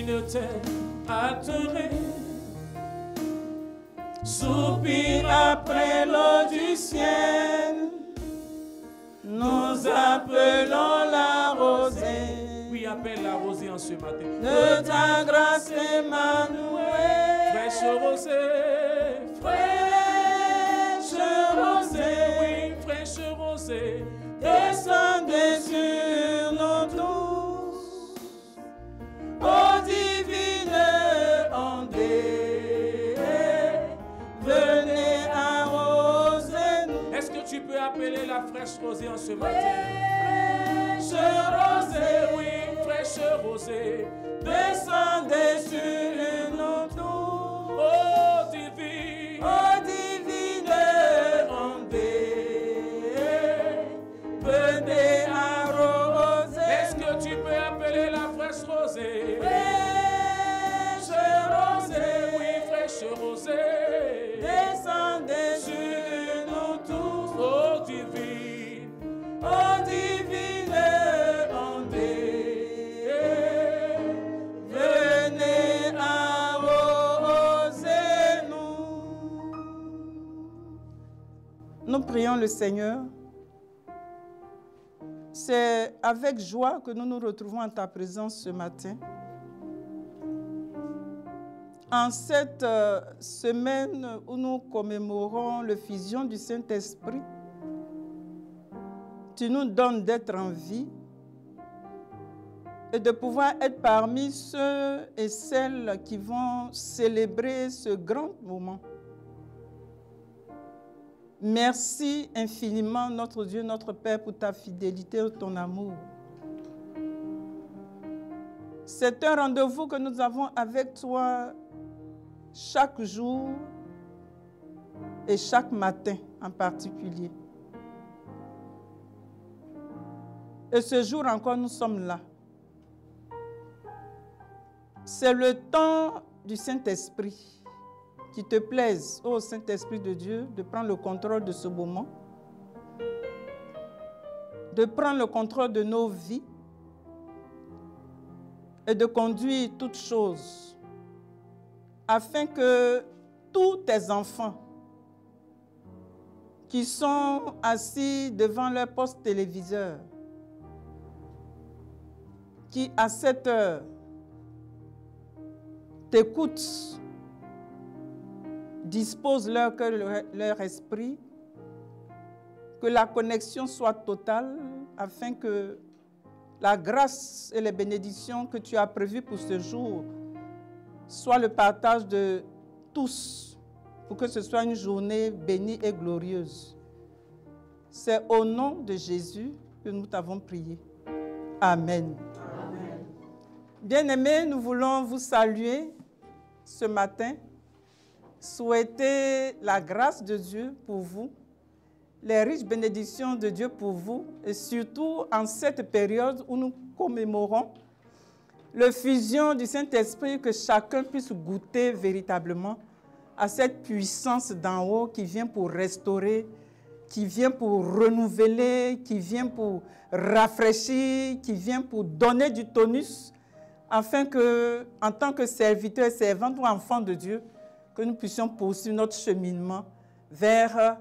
une terre atterrée, soupire après l'eau du ciel. Nous appelons la rosée. Oui, appelle la rosée en ce matin. De ta grâce, Emmanuel. Fraîche rosée. Fraîche rosée. Oui, fraîche rosée. Descendez sur nous tous. Ô divine ondée, venez arroser-nous. Est-ce que tu peux appeler la fraîche rosée en ce matin? Fraîche rosée, Oui, fraîche rosée. descendez sur nous tous. Oh divine. Ô divine ondée, venez arroser. Est-ce que tu peux appeler la fraîche rosée? Fraîche rosée, Oui, fraîche rosée. descendez sur nous tous. Oh divine. Ô divine ondée, venez arroser-nous. Nous prions le Seigneur. C'est avec joie que nous nous retrouvons en ta présence ce matin. En cette semaine où nous commémorons l'effusion du Saint-Esprit, tu nous donnes d'être en vie et de pouvoir être parmi ceux et celles qui vont célébrer ce grand moment. Merci infiniment, notre Dieu, notre Père, pour ta fidélité et ton amour. C'est un rendez-vous que nous avons avec toi chaque jour et chaque matin en particulier. Et ce jour encore, nous sommes là. C'est le temps du Saint-Esprit. Qui te plaise, ô Saint-Esprit de Dieu, de prendre le contrôle de ce moment, de prendre le contrôle de nos vies et de conduire toutes choses afin que tous tes enfants qui sont assis devant leur poste téléviseur, qui à cette heure t'écoutent, dispose leur cœur, leur esprit, que la connexion soit totale afin que la grâce et les bénédictions que tu as prévues pour ce jour soient le partage de tous pour que ce soit une journée bénie et glorieuse. C'est au nom de Jésus que nous t'avons prié. Amen. Amen. Bien-aimés, nous voulons vous saluer ce matin. Souhaiter la grâce de Dieu pour vous, les riches bénédictions de Dieu pour vous, et surtout en cette période où nous commémorons l'effusion du Saint-Esprit, que chacun puisse goûter véritablement à cette puissance d'en haut qui vient pour restaurer, qui vient pour renouveler, qui vient pour rafraîchir, qui vient pour donner du tonus, afin que, en tant que serviteurs et servantes ou enfants de Dieu, que nous puissions poursuivre notre cheminement vers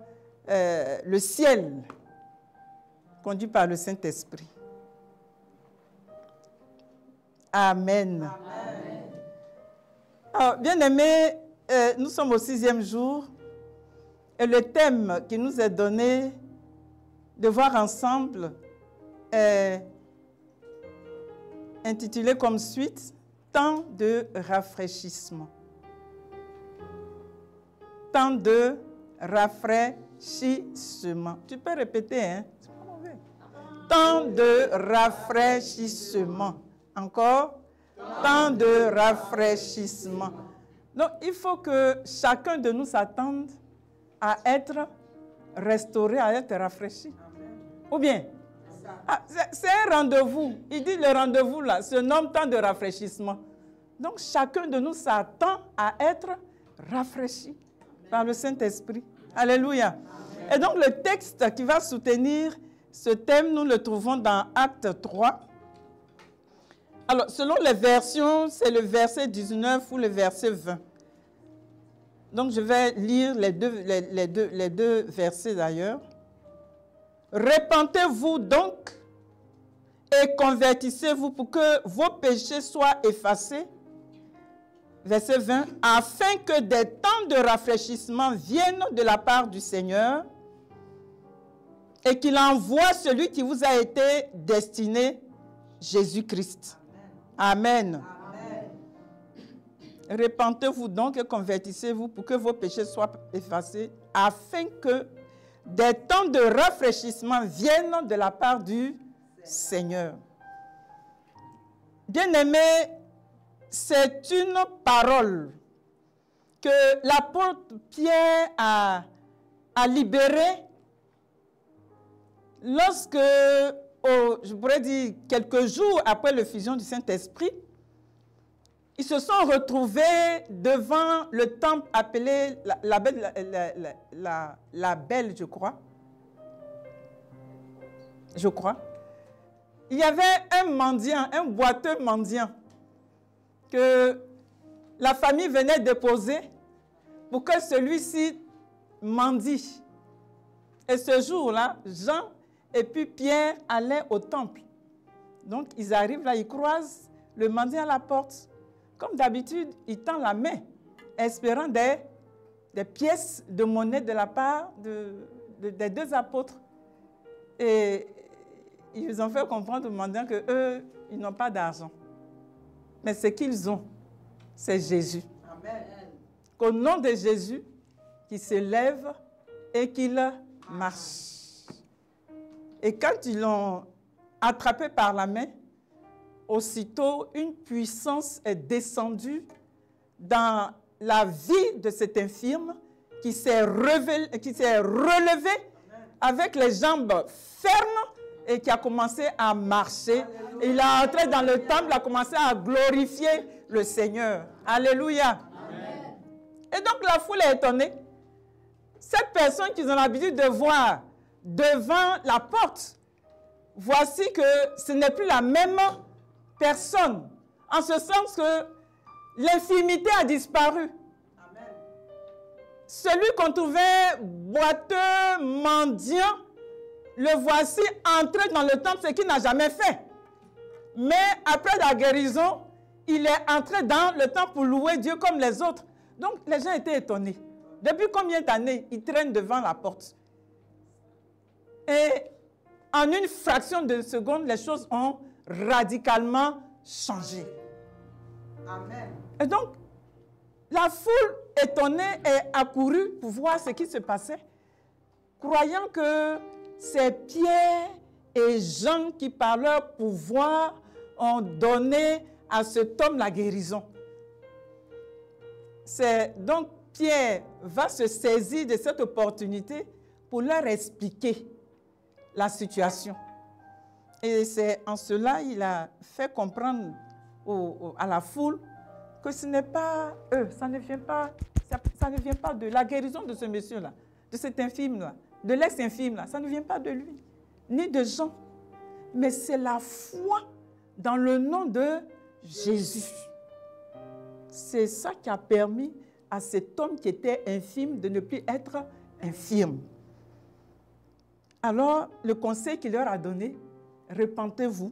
le ciel, conduit par le Saint-Esprit. Amen. Amen. Alors, bien-aimés, nous sommes au 6e jour et le thème qui nous est donné de voir ensemble est intitulé comme suite « Temps de rafraîchissement ». Temps de rafraîchissement. Tu peux répéter, hein? Temps de rafraîchissement. Encore? Temps de rafraîchissement. Donc, il faut que chacun de nous s'attende à être restauré, à être rafraîchi. Ou bien? C'est un rendez-vous. Il dit le rendez-vous là, se nomme temps de rafraîchissement. Donc, chacun de nous s'attend à être rafraîchi par le Saint-Esprit. Alléluia. Amen. Et donc, le texte qui va soutenir ce thème, nous le trouvons dans Actes 3. Alors, selon les versions, c'est le verset 19 ou le verset 20. Donc, je vais lire les deux versets d'ailleurs. Repentez-vous donc et convertissez-vous pour que vos péchés soient effacés. Verset 20. Afin que des temps de rafraîchissement viennent de la part du Seigneur et qu'il envoie celui qui vous a été destiné, Jésus-Christ. Amen. Repentez-vous donc et convertissez-vous pour que vos péchés soient effacés, afin que des temps de rafraîchissement viennent de la part du Seigneur. Bien-aimés, c'est une parole que l'apôtre Pierre a libérée lorsque, je pourrais dire, quelques jours après l'effusion du Saint-Esprit, ils se sont retrouvés devant le temple appelé la Belle, je crois. Il y avait un mendiant, un boiteux mendiant, que la famille venait déposer pour que celui-ci mendie. Et ce jour-là, Jean et puis Pierre allaient au temple. Donc, ils arrivent là, ils croisent le mendiant à la porte. Comme d'habitude, il tend la main, espérant des pièces de monnaie de la part des deux apôtres. Et ils ont fait comprendre aux mendiants qu'eux, ils n'ont pas d'argent. Mais ce qu'ils ont, c'est Jésus. Amen. Qu'au nom de Jésus, qu'ils se lèvent et qu'ils marchent. Et quand ils l'ont attrapé par la main, aussitôt, une puissance est descendue dans la vie de cet infirme qui s'est relevé avec les jambes fermes et qui a commencé à marcher. Il est entré dans le temple, il a commencé à glorifier le Seigneur. Alléluia. Amen. Et donc la foule est étonnée. Cette personne qu'ils ont l'habitude de voir devant la porte, voici que ce n'est plus la même personne, en ce sens que l'infirmité a disparu. Amen. Celui qu'on trouvait boiteux, mendiant, le voici entré dans le temple, ce qu'il n'a jamais fait. Mais après la guérison, il est entré dans le temple pour louer Dieu comme les autres. Donc les gens étaient étonnés. Depuis combien d'années il traîne devant la porte? Et en une fraction de seconde, les choses ont radicalement changé. Amen. Et donc, la foule étonnée est accourue pour voir ce qui se passait, croyant que c'est Pierre et Jean qui, par leur pouvoir, ont donné à cet homme la guérison. Donc, Pierre va se saisir de cette opportunité pour leur expliquer la situation. Et c'est en cela qu'il a fait comprendre à la foule que ce n'est pas eux, ça ne vient pas de la guérison de ce monsieur-là, de cet infirme-là, de l'ex-infirme-là, ça ne vient pas de lui, ni de Jean, mais c'est la foi dans le nom de Jésus. C'est ça qui a permis à cet homme qui était infirme de ne plus être infirme. Alors, le conseil qu'il leur a donné, repentez-vous,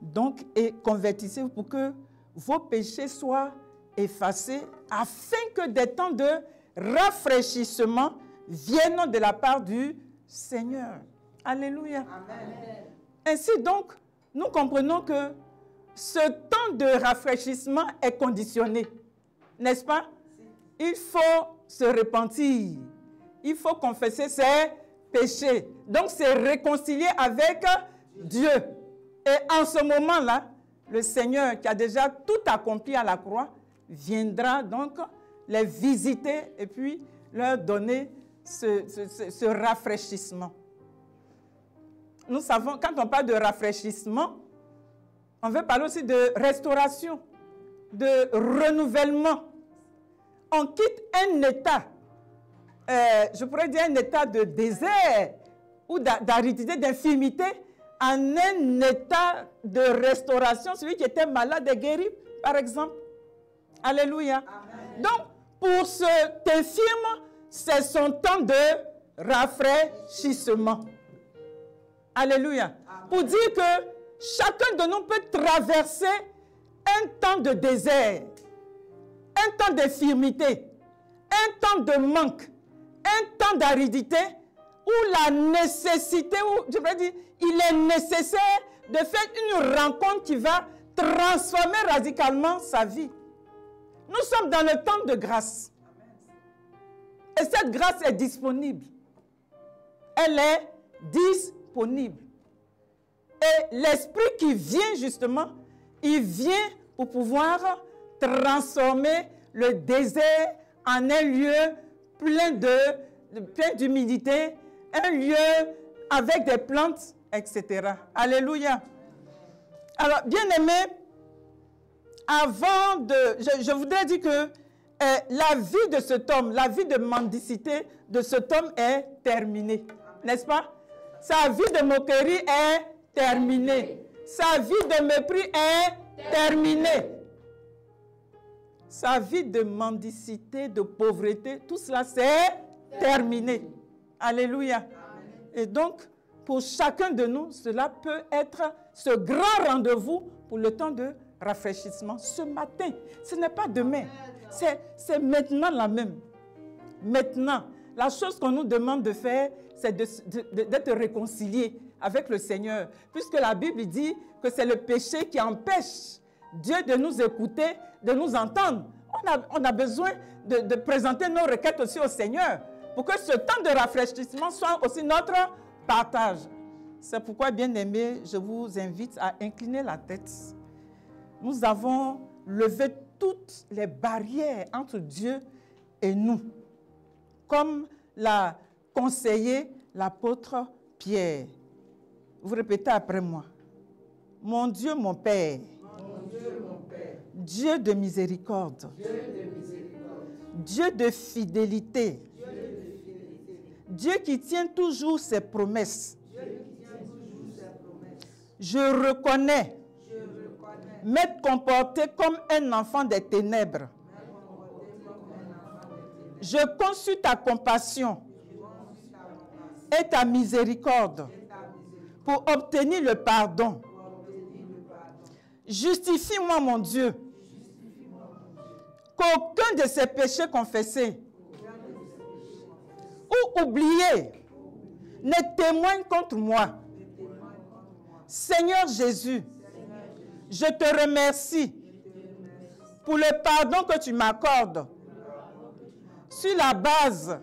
donc, et convertissez-vous pour que vos péchés soient effacés, afin que des temps de rafraîchissement viennent de la part du Seigneur. Alléluia. Amen. Ainsi donc, nous comprenons que ce temps de rafraîchissement est conditionné, n'est-ce pas? Il faut se repentir, il faut confesser ses péchés, donc se réconcilier avec Dieu. Et en ce moment-là, le Seigneur qui a déjà tout accompli à la croix viendra donc les visiter et puis leur donner ce rafraîchissement. Nous savons, quand on parle de rafraîchissement, on veut parler aussi de restauration, de renouvellement. On quitte un état, je pourrais dire un état de désert ou d'aridité, d'infirmité, en un état de restauration, celui qui était malade est guéri, par exemple. Alléluia. Amen. Donc, pour ce infirme, c'est son temps de rafraîchissement. Alléluia. Amen. Pour dire que chacun de nous peut traverser un temps de désert, un temps d'infirmité, un temps de manque, un temps d'aridité, où la nécessité, où, je veux dire, il est nécessaire de faire une rencontre qui va transformer radicalement sa vie. Nous sommes dans le temps de grâce. Et cette grâce est disponible. Elle est disponible. Et l'esprit qui vient justement, il vient pour pouvoir transformer le désert en un lieu plein d'humidité, un lieu avec des plantes, etc. Alléluia. Alors, bien-aimés, avant de... Je voudrais dire que la vie de cet homme, la vie de mendicité de cet homme est terminée. N'est-ce pas? Sa vie de moquerie est terminée. Sa vie de mépris est terminée. Sa vie de mendicité, de pauvreté, tout cela c'est terminé. Alléluia. Et donc, pour chacun de nous, cela peut être ce grand rendez-vous pour le temps de rafraîchissement. Ce matin, ce n'est pas demain. C'est maintenant la même. Maintenant, la chose qu'on nous demande de faire, c'est d'être réconcilié avec le Seigneur. Puisque la Bible dit que c'est le péché qui empêche Dieu de nous écouter, de nous entendre. On a besoin de présenter nos requêtes aussi au Seigneur pour que ce temps de rafraîchissement soit aussi notre partage. C'est pourquoi, bien-aimés, je vous invite à incliner la tête. Nous avons levé toutes les barrières entre Dieu et nous, comme l'a conseillé l'apôtre Pierre. Vous répétez après moi. Mon Dieu, mon Père, Dieu de miséricorde, Dieu de fidélité, Dieu qui tient toujours ses promesses. Je reconnais m'être comporté comme un enfant des ténèbres. Je conçus ta compassion et ta miséricorde pour obtenir le pardon. Justifie-moi, mon Dieu, qu'aucun de ces péchés confessés ou oubliés ne témoigne contre moi. Seigneur Jésus, je te remercie pour le pardon que tu m'accordes sur la base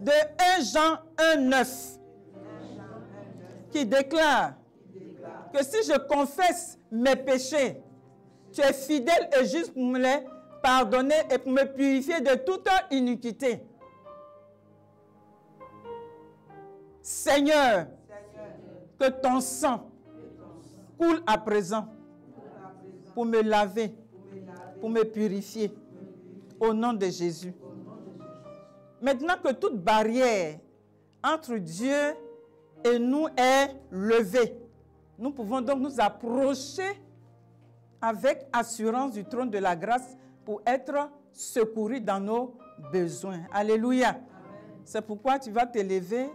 de 1 Jean 1,9 qui déclare que si je confesse mes péchés, tu es fidèle et juste pour me les pardonner et pour me purifier de toute iniquité. Seigneur, que ton sang coule à présent pour me laver, pour me purifier, au nom de Jésus. Maintenant que toute barrière entre Dieu et nous est levée, nous pouvons donc nous approcher avec assurance du trône de la grâce pour être secourus dans nos besoins. Alléluia. C'est pourquoi tu vas te lever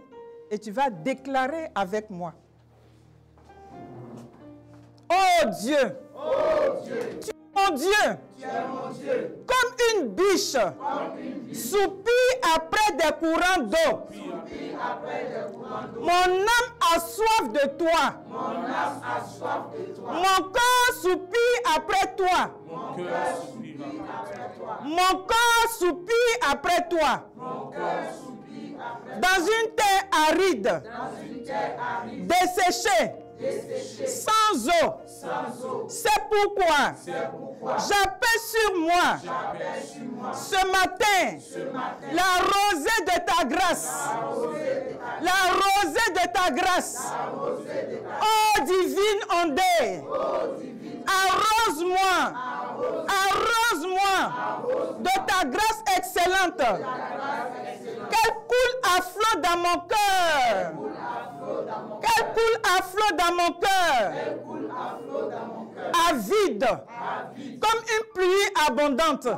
et tu vas déclarer avec moi. Oh Dieu, tu es mon Dieu, comme une biche, soupire après des courants d'eau. Mon âme a soif de toi. Mon corps soupire après toi. Mon corps soupire après toi. Dans une terre aride, desséchée, sans eau. C'est pourquoi j'appelle sur moi ce matin la rosée de ta grâce. La rosée de ta grâce. Oh divine ondée, arrose-moi. Arrose-moi de ta grâce excellente, qu'elle coule à flot dans mon cœur, qu'elle coule à flot dans mon cœur, avide, comme une pluie abondante.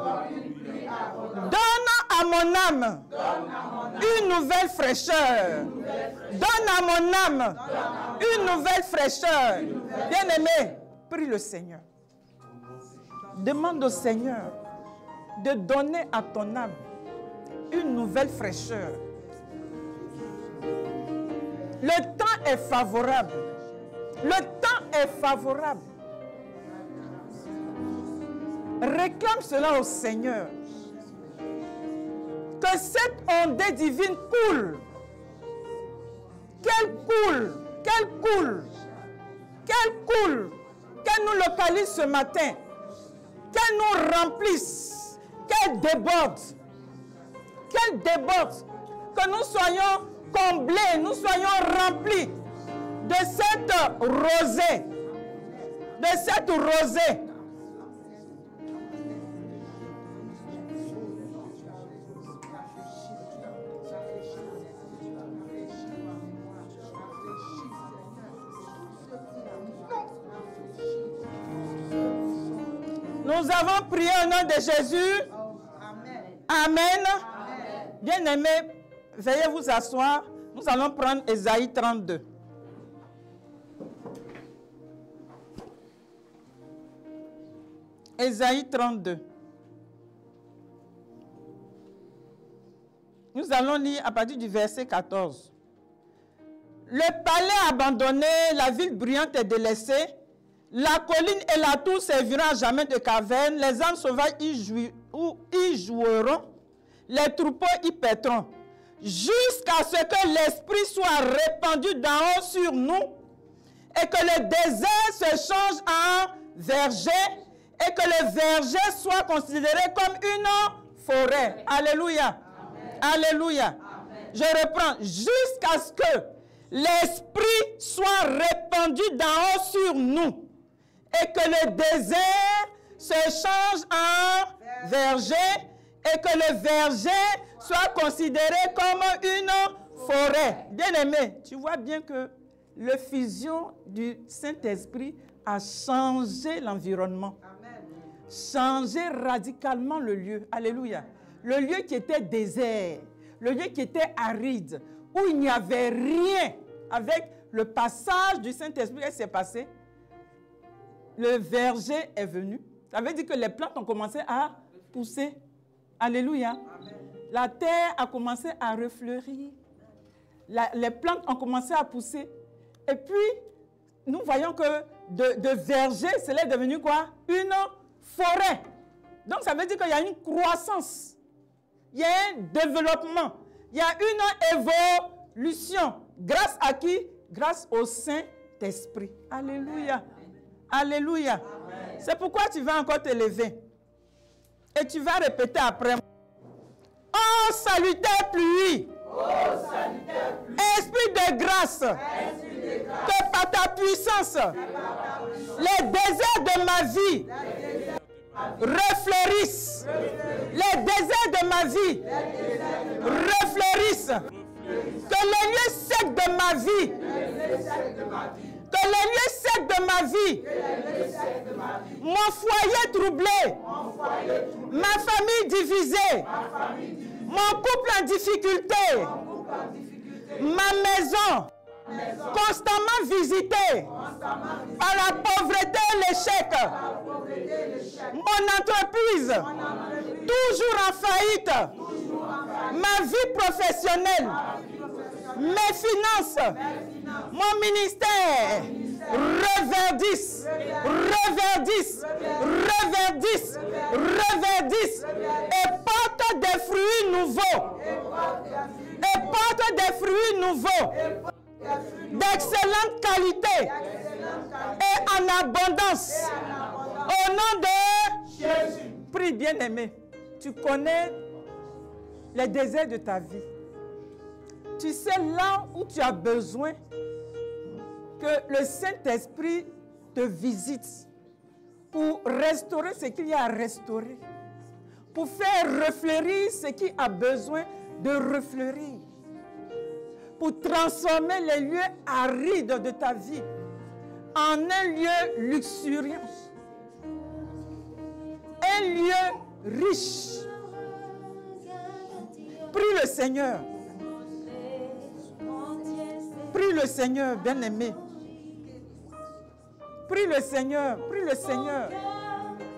Donne à mon âme une nouvelle fraîcheur. Donne à mon âme une nouvelle fraîcheur. Bien-aimé, prie le Seigneur. Demande au Seigneur de donner à ton âme une nouvelle fraîcheur. Le temps est favorable. Le temps est favorable. Réclame cela au Seigneur. Que cette ondée divine coule. Qu'elle coule. Qu'elle coule. Qu'elle coule. Qu'elle nous localise ce matin. Qu'elle nous remplisse. Qu'elle déborde. Qu'elle déborde. Que nous soyons comblés. Nous soyons remplis de cette rosée. De cette rosée. Nous avons prié au nom de Jésus. Amen. Bien-aimés, veuillez vous asseoir. Nous allons prendre Ésaïe 32. Ésaïe 32. Nous allons lire à partir du verset 14. Le palais abandonné, la ville bruyante et délaissée, la colline et la tour serviront à jamais de caverne, les âmes sauvages y joueront, les troupeaux y paîtront, jusqu'à ce que l'Esprit soit répandu d'en haut sur nous, et que le désert se change en verger, et que le verger soit considéré comme une forêt. Alléluia. Amen. Alléluia. Amen. Je reprends. Jusqu'à ce que l'Esprit soit répandu d'en haut sur nous, et que le désert se change en verger, et que le verger soit considéré comme une forêt. Bien-aimé, tu vois bien que l'effusion du Saint-Esprit a changé l'environnement. Changé radicalement le lieu. Alléluia. Le lieu qui était désert, le lieu qui était aride, où il n'y avait rien. Avec le passage du Saint-Esprit, qu'est-ce qui s'est passé? Le verger est venu. Ça veut dire que les plantes ont commencé à pousser. Alléluia. Amen. La terre a commencé à refleurir. Les plantes ont commencé à pousser. Et puis, nous voyons que de verger, cela est devenu quoi? Une forêt. Donc, ça veut dire qu'il y a une croissance. Il y a un développement. Il y a une évolution. Grâce à qui? Grâce au Saint-Esprit. Alléluia. Alléluia. C'est pourquoi tu vas encore te lever. Et tu vas répéter après moi. Oh, salutaire pluie. Oh, salutaire pluie. Esprit de grâce. Que par ta puissance, les déserts de ma vie refleurissent. Les déserts de ma vie refleurissent. Que les lieux secs de ma vie, que les lieux secs de ma vie, mon foyer troublé, ma famille divisée, mon couple en difficulté, ma maison constamment visitée par la pauvreté et l'échec, mon entreprise toujours en faillite, ma vie professionnelle, mes finances, mon ministère, reverdissent, reverdissent, reverdissent, reverdissent, et portent des fruits nouveaux, et portent des fruits nouveaux, d'excellente qualité, et en abondance, au nom de Jésus. Prie, bien-aimé, tu connais les déserts de ta vie. Tu sais là où tu as besoin que le Saint-Esprit te visite pour restaurer ce qu'il y a à restaurer. pour faire refleurir ce qui a besoin de refleurir, pour transformer les lieux arides de ta vie en un lieu luxuriant, un lieu riche. Prie le Seigneur. Prie le Seigneur, bien-aimé. Prie le Seigneur, prie le Seigneur.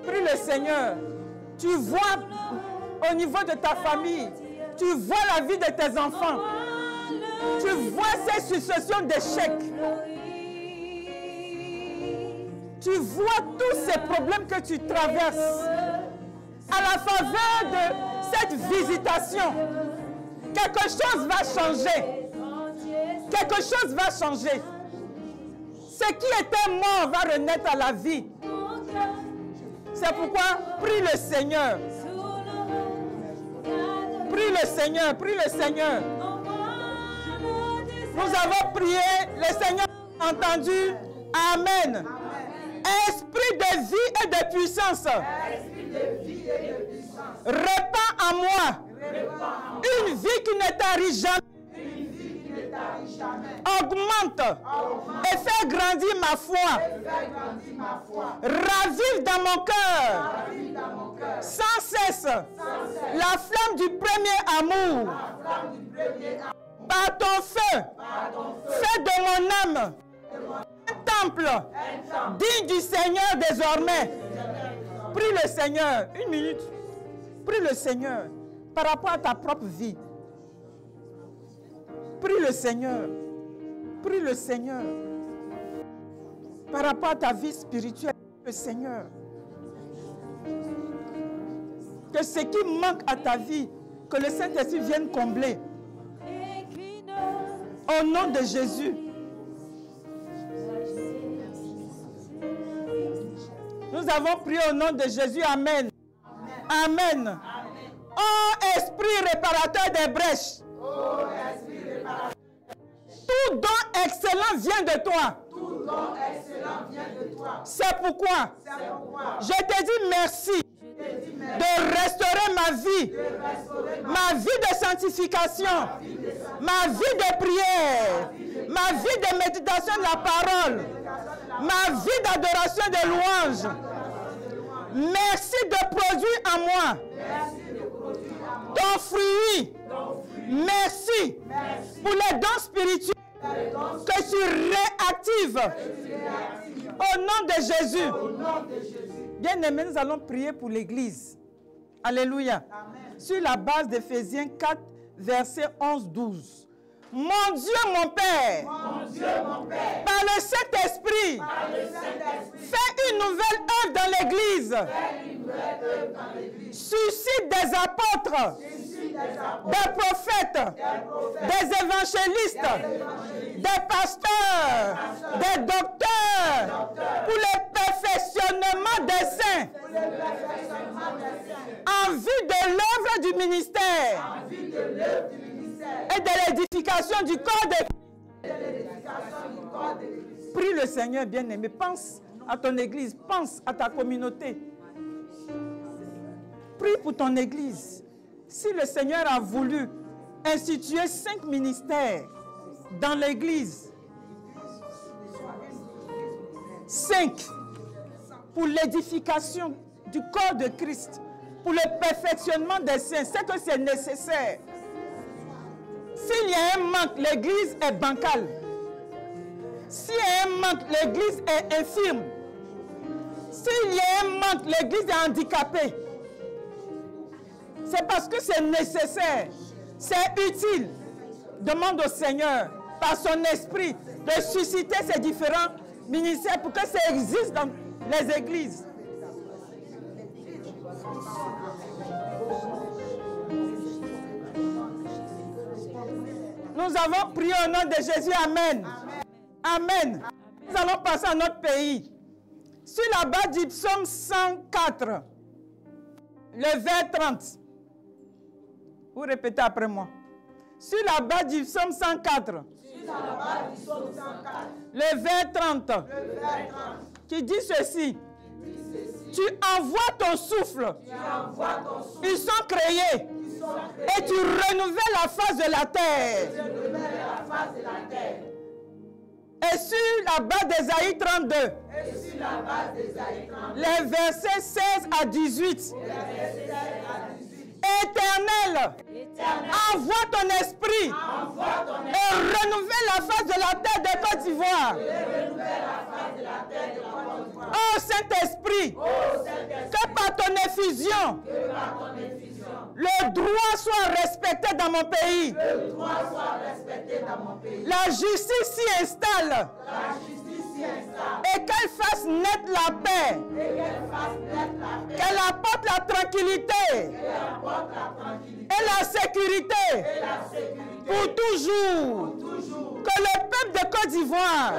Prie le Seigneur. Tu vois au niveau de ta famille, tu vois la vie de tes enfants. Tu vois ces successions d'échecs. Tu vois tous ces problèmes que tu traverses. À la faveur de cette visitation, quelque chose va changer. Quelque chose va changer. Ce qui était mort va renaître à la vie. C'est pourquoi prie le Seigneur. Prie le Seigneur, prie le Seigneur. Nous avons prié, le Seigneur a entendu. Amen. Esprit de vie et de puissance. Répands en moi une vie qui ne tarit jamais. Augmente et fais grandir ma foi. Ravive dans mon cœur sans cesse la flamme du premier amour. Par ton feu, fais de mon âme un temple digne du Seigneur désormais. Prie le Seigneur, une minute. Prie le Seigneur par rapport à ta propre vie. Prie le Seigneur. Prie le Seigneur. Par rapport à ta vie spirituelle, le Seigneur. Que ce qui manque à ta vie, que le Saint-Esprit vienne combler. Au nom de Jésus. Nous avons prié au nom de Jésus. Amen. Amen. Amen. Ô Esprit réparateur des brèches. Tout don excellent vient de toi. C'est pourquoi je te dis merci de restaurer ma vie de sanctification, ma vie de prière, ma vie de méditation de la parole, ma vie d'adoration et de louange. Merci de produire en moi ton fruit. Merci pour les dons spirituels que tu réactives au nom de Jésus. Bien-aimés, nous allons prier pour l'Église. Alléluia. Sur la base d'Éphésiens 4, versets 11-12. Mon Dieu, mon Père, par le Saint-Esprit, fais une nouvelle œuvre dans l'Église. Suscite des apôtres, des prophètes, des évangélistes, des pasteurs, des docteurs, pour le perfectionnement des saints, en vue de l'œuvre du ministère et de l'édification du corps de Christ. Prie le Seigneur, bien-aimé. Pense à ton église, pense à ta communauté. Prie pour ton église. Si le Seigneur a voulu instituer 5 ministères dans l'église, 5 pour l'édification du corps de Christ, pour le perfectionnement des saints, c'est que c'est nécessaire. S'il y a un manque, l'église est bancale. S'il y a un manque, l'église est infirme. S'il y a un manque, l'église est handicapée. C'est parce que c'est nécessaire, c'est utile. Demande au Seigneur, par son esprit, de susciter ces différents ministères pour que ça existe dans les églises. Nous avons prié au nom de Jésus. Amen. Amen. Nous allons passer à notre pays. Sur la base du psaume 104, le vers 30. Vous répétez après moi. Sur la base du psaume 104, le vers 30, qui dit ceci. Tu envoies ton souffle. Ils sont créés. Et tu renouvelles la face de la terre. Et sur la base d'Ésaïe 32, les versets 16 à 18. Éternel, envoie ton esprit et renouvelle la face de la terre de Côte d'Ivoire. Oh Saint-Esprit, que par ton effusion, le droit soit respecté dans mon pays. La justice s'y installe. Et qu'elle fasse naître la paix. Qu'elle apporte la tranquillité. Et la sécurité. Pour toujours. Que le peuple de Côte d'Ivoire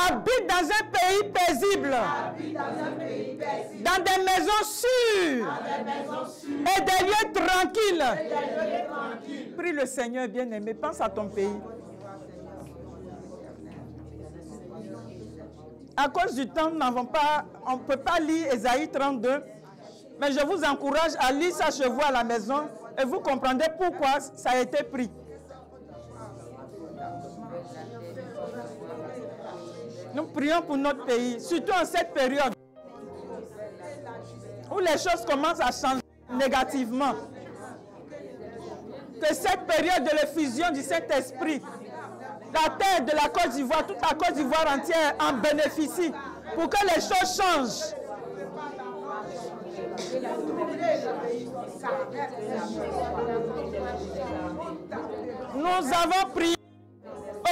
habite dans un pays paisible. Dans des maisons sûres. Et des lieux tranquilles. Prie le Seigneur bien-aimé. Pense à ton pays. À cause du temps, on ne peut pas lire Ésaïe 32, mais je vous encourage à lire ça chez vous à la maison et vous comprendrez pourquoi ça a été pris. Nous prions pour notre pays, surtout en cette période où les choses commencent à changer négativement. Que cette période de l'effusion du Saint-Esprit, la terre de la Côte d'Ivoire, toute la Côte d'Ivoire entière en bénéficie pour que les choses changent. Nous avons prié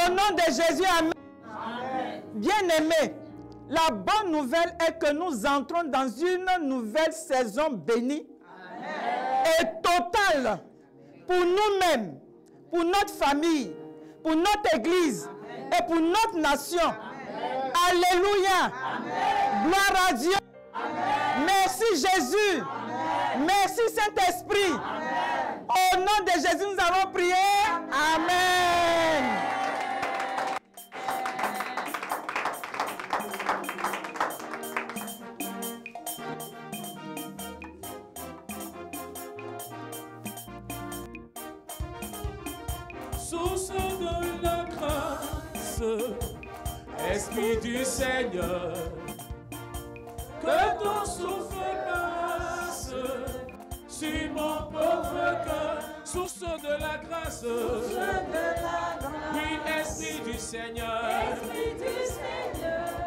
au nom de Jésus. Amen. Bien-aimés, la bonne nouvelle est que nous entrons dans une nouvelle saison bénie et totale pour nous-mêmes, pour notre famille, pour notre Église et pour notre nation. Amen. Alléluia. Amen. Gloire à Dieu. Amen. Merci Jésus. Amen. Merci Saint-Esprit. Au nom de Jésus, nous avons prié. Amen. Source de la grâce, Esprit du Seigneur, que ton souffle passe sur mon pauvre cœur. Source de la grâce, oui, Esprit du Seigneur,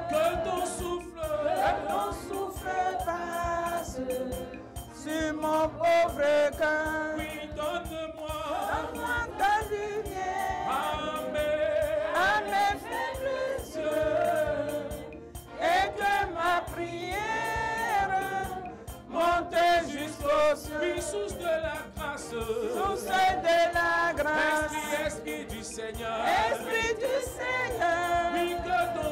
que ton souffle passe sur mon pauvre cœur. Oui, donne-moi ta lumière à mes faibles yeux, et que ma prière monte jusqu'au ciel. Oui, source de la grâce, source de la grâce, Esprit du Seigneur, Esprit du Seigneur, oui, que ton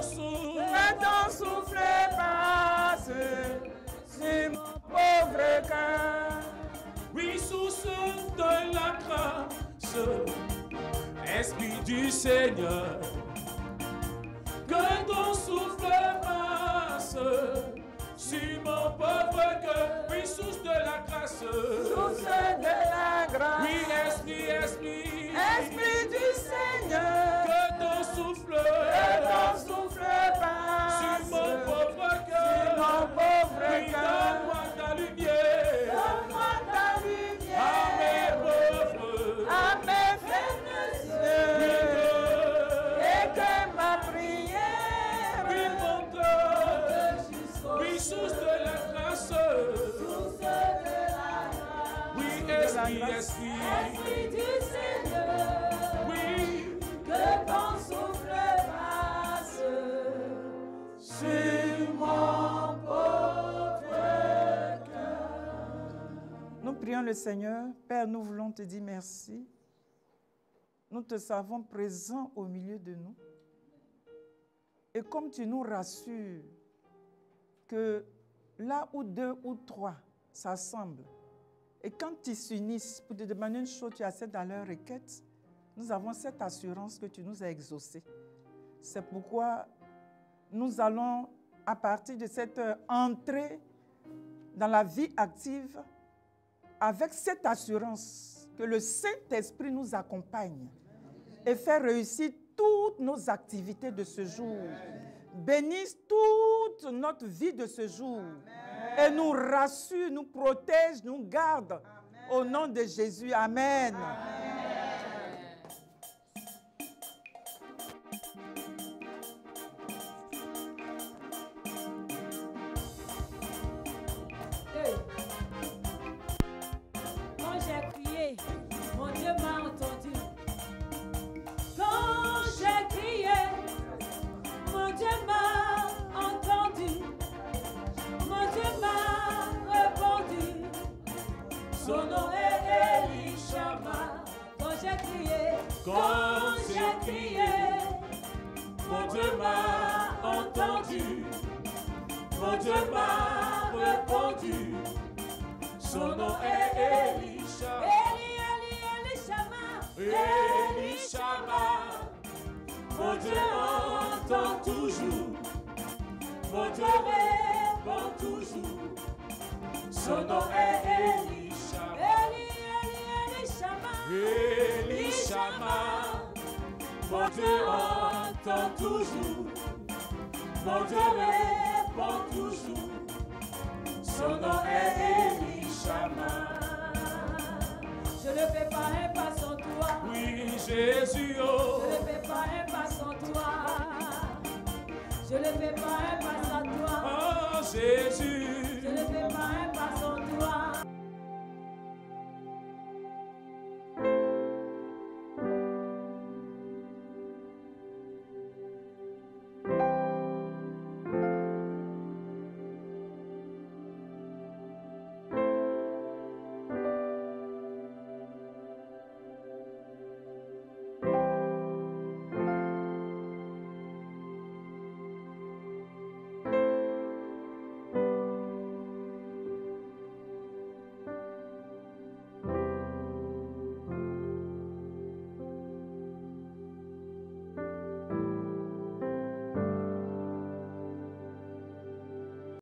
souffle passe sur mon pauvre cœur. Oui, source de la grâce, Esprit du Seigneur, que ton souffle passe sur mon pauvre cœur. Oui, source de la grâce, source de la grâce, oui, Esprit du Seigneur, que ton souffle passe sur mon pauvre cœur. Oui, donne-moi ta lumière, à mes faibles yeux, et que ma prière oui, source de la grâce, oui, Esprit du Seigneur, oui, que ton souffle passe sur mon pauvre cœur. Nous prions le Seigneur. Père, nous voulons te dire merci. Nous te savons présent au milieu de nous. Et comme tu nous rassures que là où 2 ou 3 s'assemblent, et quand ils s'unissent pour te demander une chose, tu acceptes dans leur requête, nous avons cette assurance que tu nous as exaucés. C'est pourquoi nous allons à partir de cette entrée dans la vie active, avec cette assurance que le Saint-Esprit nous accompagne et fait réussir toutes nos activités de ce jour. Bénisse toute notre vie de ce jour et nous rassure, nous protège, nous garde. Au nom de Jésus, Amen. Quand j'ai crié, mon Dieu m'a entendu. Quand j'ai crié, mon Dieu m'a entendu. Mon Dieu m'a répondu. Son nom est Elishama. Quand j'ai crié, mon Dieu m'a entendu. Mon Dieu m'a répondu. Son nom est Elishama. Elishama. Mon Dieu entend toujours. Mon Dieu répond toujours. Son nom est Elishama. Elishama. Mon Dieu entend toujours. Mon Dieu répond toujours. Son nom est Elishama. Je ne fais pas un pas sans toi. Oui, Jésus, oh. Je ne fais pas un pas sans toi. Je ne fais pas un pas sans toi. Oh, Jésus,